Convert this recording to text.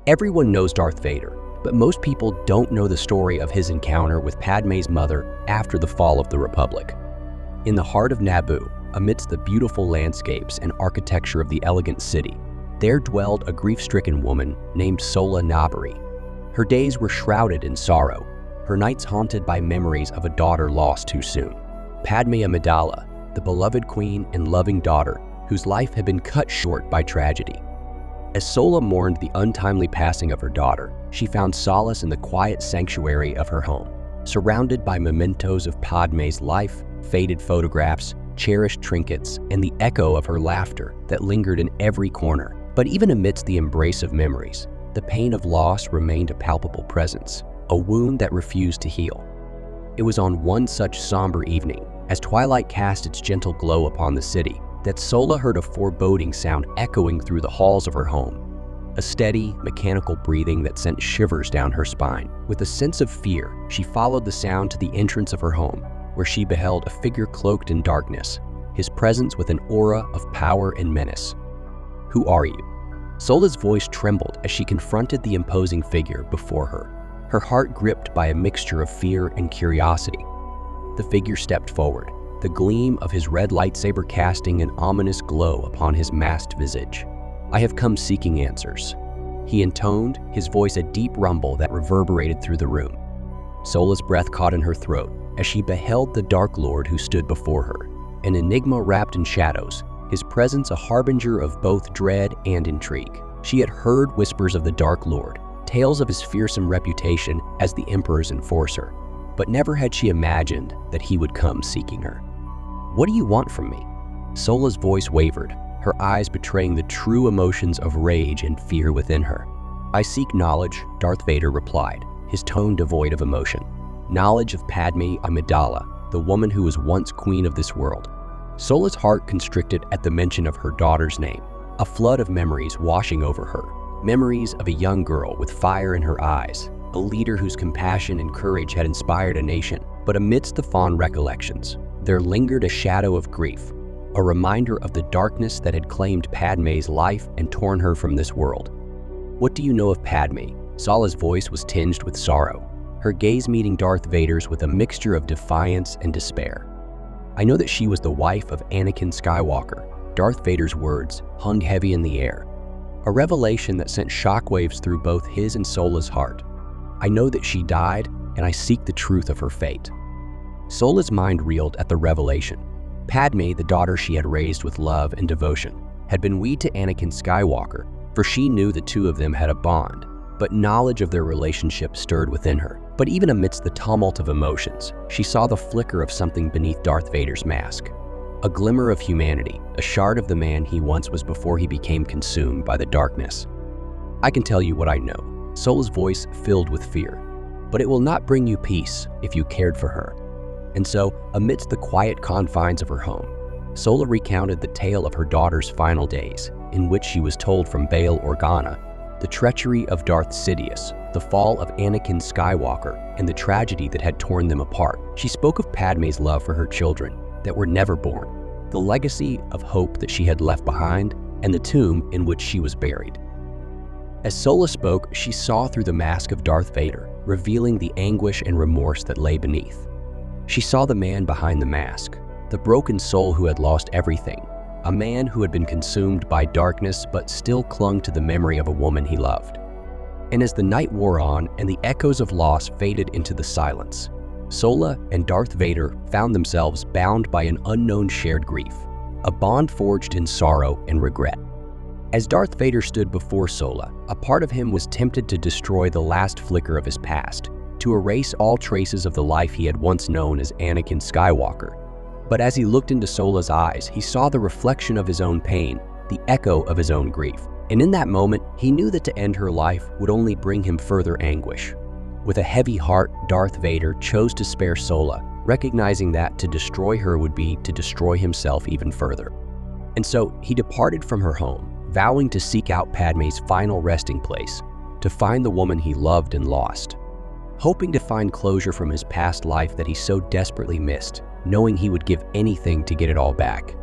Everyone knows Darth Vader, but most people don't know the story of his encounter with Padmé's mother after the fall of the Republic. In the heart of Naboo, amidst the beautiful landscapes and architecture of the elegant city, there dwelled a grief-stricken woman named Sola Nabari. Her days were shrouded in sorrow, her nights haunted by memories of a daughter lost too soon. Padmé Amidala, the beloved queen and loving daughter whose life had been cut short by tragedy. As Sola mourned the untimely passing of her daughter, she found solace in the quiet sanctuary of her home, surrounded by mementos of Padmé's life, faded photographs, cherished trinkets, and the echo of her laughter that lingered in every corner. But even amidst the embrace of memories, the pain of loss remained a palpable presence, a wound that refused to heal. It was on one such somber evening, as twilight cast its gentle glow upon the city, that Sola heard a foreboding sound echoing through the halls of her home. A steady, mechanical breathing that sent shivers down her spine. With a sense of fear, she followed the sound to the entrance of her home, where she beheld a figure cloaked in darkness, his presence with an aura of power and menace. "Who are you?" Sola's voice trembled as she confronted the imposing figure before her, her heart gripped by a mixture of fear and curiosity. The figure stepped forward, the gleam of his red lightsaber casting an ominous glow upon his masked visage. "I have come seeking answers," he intoned, his voice a deep rumble that reverberated through the room. Sola's breath caught in her throat as she beheld the Dark Lord who stood before her, an enigma wrapped in shadows, his presence a harbinger of both dread and intrigue. She had heard whispers of the Dark Lord, tales of his fearsome reputation as the Emperor's enforcer, but never had she imagined that he would come seeking her. "What do you want from me?" Sola's voice wavered, her eyes betraying the true emotions of rage and fear within her. "I seek knowledge," Darth Vader replied, his tone devoid of emotion. "Knowledge of Padmé Amidala, the woman who was once queen of this world." Sola's heart constricted at the mention of her daughter's name, a flood of memories washing over her. Memories of a young girl with fire in her eyes, a leader whose compassion and courage had inspired a nation. But amidst the fond recollections, there lingered a shadow of grief, a reminder of the darkness that had claimed Padmé's life and torn her from this world. "What do you know of Padmé?" Sola's voice was tinged with sorrow, her gaze meeting Darth Vader's with a mixture of defiance and despair. "I know that she was the wife of Anakin Skywalker." Darth Vader's words hung heavy in the air, a revelation that sent shockwaves through both his and Sola's heart. "I know that she died, and I seek the truth of her fate." Sola's mind reeled at the revelation. Padmé, the daughter she had raised with love and devotion, had been wedded to Anakin Skywalker, for she knew the two of them had a bond, but knowledge of their relationship stirred within her. But even amidst the tumult of emotions, she saw the flicker of something beneath Darth Vader's mask. A glimmer of humanity, a shard of the man he once was before he became consumed by the darkness. "I can tell you what I know," Sola's voice filled with fear, "but it will not bring you peace if you cared for her." And so, amidst the quiet confines of her home, Sola recounted the tale of her daughter's final days, in which she was told from Bail Organa the treachery of Darth Sidious, the fall of Anakin Skywalker, and the tragedy that had torn them apart. She spoke of Padmé's love for her children that were never born, the legacy of hope that she had left behind, and the tomb in which she was buried. As Sola spoke, she saw through the mask of Darth Vader, revealing the anguish and remorse that lay beneath. She saw the man behind the mask, the broken soul who had lost everything, a man who had been consumed by darkness but still clung to the memory of a woman he loved. And as the night wore on and the echoes of loss faded into the silence, Sola and Darth Vader found themselves bound by an unknown shared grief, a bond forged in sorrow and regret. As Darth Vader stood before Sola, a part of him was tempted to destroy the last flicker of his past, to erase all traces of the life he had once known as Anakin Skywalker. But as he looked into Sola's eyes, he saw the reflection of his own pain, the echo of his own grief. And in that moment, he knew that to end her life would only bring him further anguish. With a heavy heart, Darth Vader chose to spare Sola, recognizing that to destroy her would be to destroy himself even further. And so he departed from her home, vowing to seek out Padmé's final resting place, to find the woman he loved and lost. Hoping to find closure from his past life that he so desperately missed, knowing he would give anything to get it all back.